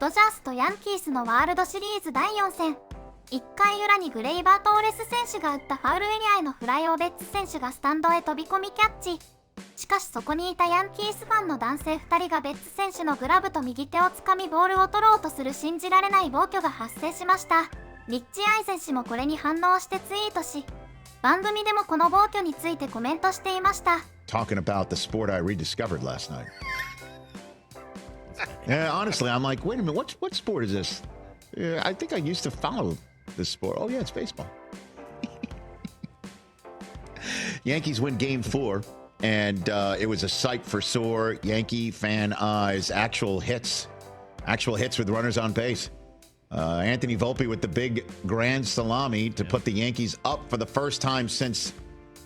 ドジャースとヤンキースのワールドシリーズ第4戦。1回裏にグレイバー・トーレス選手が打ったファウルエリアへのフライをベッツ選手がスタンドへ飛び込みキャッチ。しかしそこにいたヤンキースファンの男性2人がベッツ選手のグラブと右手をつかみボールを取ろうとする信じられない暴挙が発生しました。リッチ・アイゼン氏もこれに反応してツイートし、番組でもこの暴挙についてコメントしていました。Talking about the sport I rediscovered last night. Yeah, honestly, I'm like, wait a minute, what sport is this? I think I used to follow this sport. Oh yeah, it's baseball. Yankees win Game 4, and it was a sight for sore Yankee fan eyes. Actual hits with runners on base. Anthony Volpe with the big grand salami to put the Yankees up for the first time since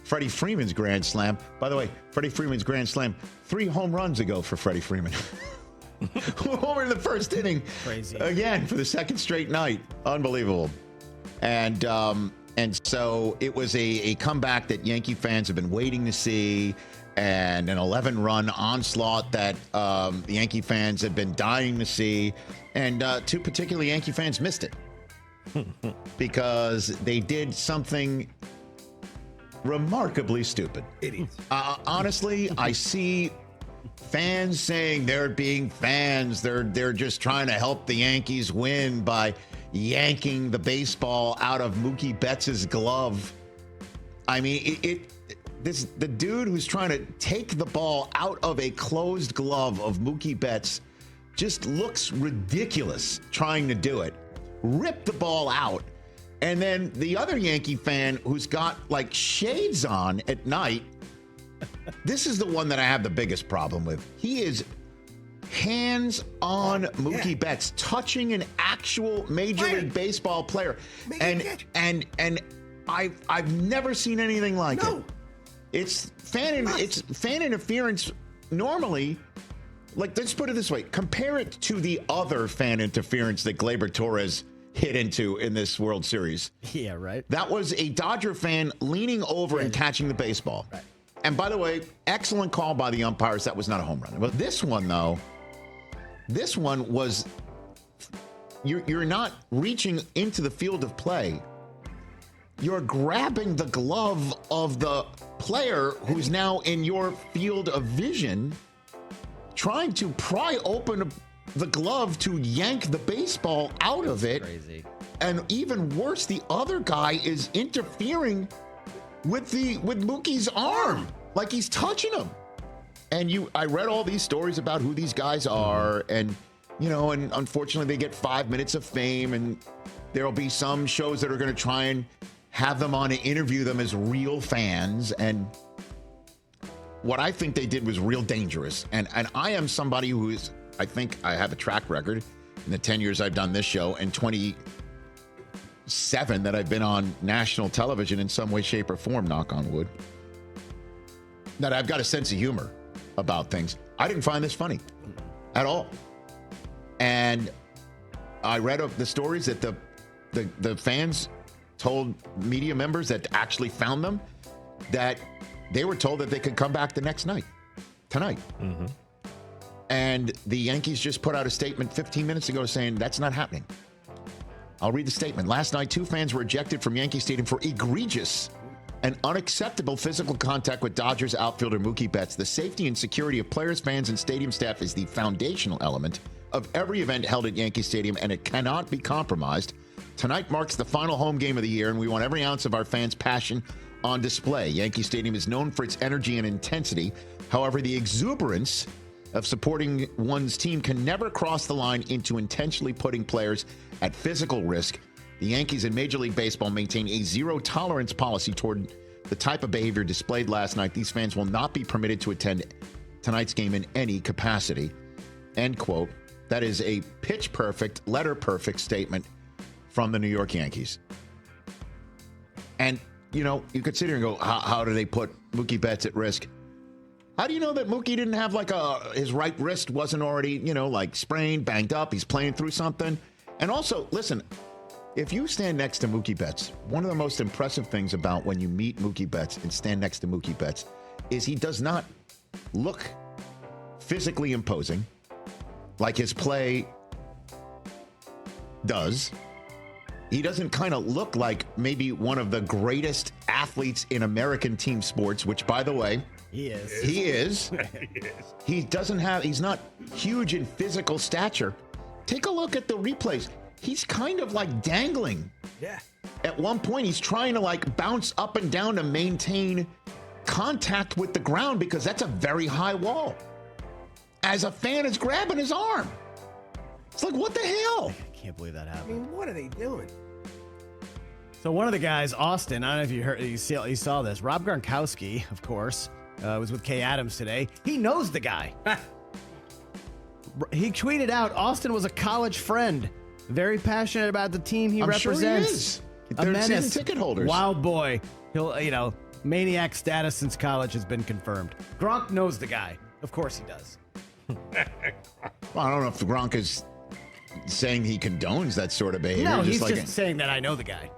Freddie Freeman's grand slam. By the way, Freddie Freeman's grand slam, 3 home runs ago for Freddie Freeman. Homer in the first inning. Crazy. Again for the second straight night. Unbelievable. And so it was a comeback that Yankee fans have been waiting to see, and an 11-run onslaught that the Yankee fans have been dying to see. And 2 particular Yankee fans missed it because they did something remarkably stupid. Idiots. Honestly, I see fans saying they're being fans. They're just trying to help the Yankees win by yanking the baseball out of Mookie Betts' glove. I mean, the dude who's trying to take the ball out of a closed glove of Mookie Betts just looks ridiculous trying to do it. Rip the ball out. And then the other Yankee fan who's got like shades on at night, this is the one that I have the biggest problem with. He is hands on Mookie Betts, touching an actual Major League Baseball player. And I've never seen anything like it. It's fan interference normally. Like, let's put it this way. Compare it to the other fan interference that Gleyber Torres hit into in this World Series. Yeah, right. That was a Dodger fan leaning over and catching the baseball. Right. And by the way, excellent call by the umpires. That was not a home run. But this one, though, this one was, you're not reaching into the field of play. You're grabbing the glove of the player who's now in your field of vision, trying to pry open the glove to yank the baseball out of it. Crazy. And even worse, the other guy is interfering with Mookie's arm, like he's touching him. And I read all these stories about who these guys are, and and unfortunately they get 5 minutes of fame, and there'll be some shows that are going to try and have them on and interview them as real fans. And what I think they did was real dangerous. And I am somebody I think I have a track record in the 10 years I've done this show, and 27 that I've been on national television in some way, shape, or form, knock on wood, that I've got a sense of humor about things. I didn't find this funny at all. And I read the stories that the fans told media members that actually found them, that they were told that they could come back the next night, tonight. Mm-hmm. And the Yankees just put out a statement 15 minutes ago saying that's not happening. I'll read the statement. Last night, 2 fans were ejected from Yankee Stadium for egregious and unacceptable physical contact with Dodgers outfielder Mookie Betts. The safety and security of players, fans, and stadium staff is the foundational element of every event held at Yankee Stadium, and it cannot be compromised. Tonight marks the final home game of the year, and we want every ounce of our fans' passion on display. Yankee Stadium is known for its energy and intensity. However, the exuberance of supporting one's team can never cross the line into intentionally putting players at physical risk. The Yankees and Major League Baseball maintain a zero-tolerance policy toward the type of behavior displayed last night. These fans will not be permitted to attend tonight's game in any capacity. End quote. That is a pitch-perfect, letter-perfect statement from the New York Yankees. And, you could sit here and go, how do they put Mookie Betts at risk? How do you know that Mookie didn't have his right wrist wasn't already, sprained, banged up? He's playing through something. And also, listen, if you stand next to Mookie Betts, one of the most impressive things about when you meet Mookie Betts and stand next to Mookie Betts is he does not look physically imposing. Like his play does. He doesn't kind of look like maybe one of the greatest athletes in American team sports, which, by the way, he is. He is. He's not huge in physical stature. Take a look at the replays. He's kind of like dangling. Yeah. At one point, he's trying to like bounce up and down to maintain contact with the ground because that's a very high wall. As a fan is grabbing his arm. It's like, what the hell? I can't believe that I happened. mean, what are they doing? So one of the guys, Austin, I don't know if you saw this. Rob Gronkowski, of course, was with Kay Adams today. He knows the guy. He tweeted out, Austin was a college friend, very passionate about the team he represents. Sure he is. They're season ticket holders. Wild boy. He'll, maniac status since college has been confirmed. Gronk knows the guy. Of course he does. Well, I don't know if Gronk is saying he condones that sort of behavior. No, he's just saying that I know the guy.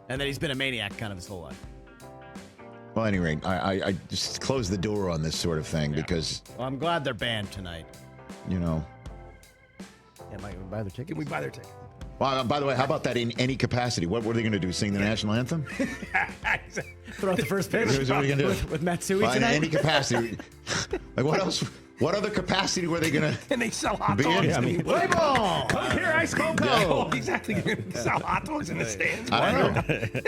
And that he's been a maniac kind of his whole life. Well, at any rate, I just close the door on this sort of thing because... Well, I'm glad they're banned tonight. Yeah, might we buy their tickets? Can we buy their ticket? Well, by the way, how about that in any capacity? What were they going to do? Sing the national anthem? Throw out the first pitch What are we gonna do? with Matsui Well, in tonight? any capacity. Like, what else? What other capacity were they going to... And they sell hot Be in- dogs. I mean, Play ball! Come here, Ice Coco. Yeah. Exactly. You're going to sell hot dogs in the stands. I don't know.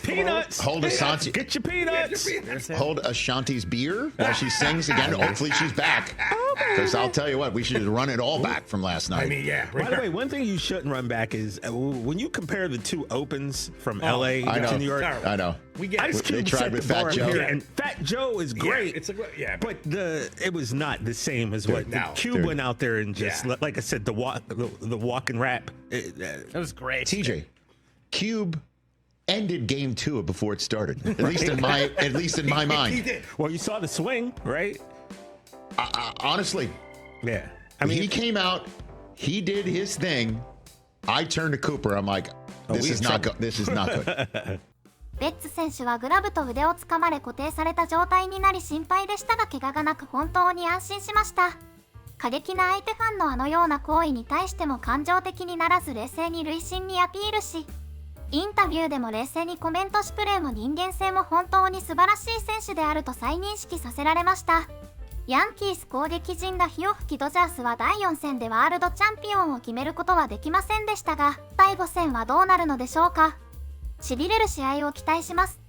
Peanuts. Hold Ashanti. Get your peanuts. Hold Ashanti's beer while she sings again. Hopefully she's back. Because I'll tell you what, we should just run it all back from last night. I mean, yeah. By the way, one thing you shouldn't run back is when you compare the two opens from LA I to know. New York. I know. We get Ice it. Cube They tried set with the Fat bar Joe. here, and Fat Joe is great. It's but it was not the same as what no. Cube Dude. went out there and just like I said, the walk and rap. That was great. TJ, Cube ended game 2 before it started. At least in my mind. He did. Well, you saw the swing, right? Honestly, Yeah. I mean, he came out, he did his thing. I turned to Cooper. I'm like, this is not good. This is not good. ベッツ選手はグラブと腕をつかまれ固定された状態になり心配でしたが怪我がなく本当に安心しました。過激な相手ファンのあのような行為に対しても感情的にならず冷静に塁審にアピールし、インタビューでも冷静にコメントしプレーも人間性も本当に素晴らしい選手であると再認識させられました。ヤンキース攻撃陣が火を吹きドジャースは第4戦でワールドチャンピオンを決めることはできませんでしたが、第5戦はどうなるのでしょうか。しびれる試合を期待します。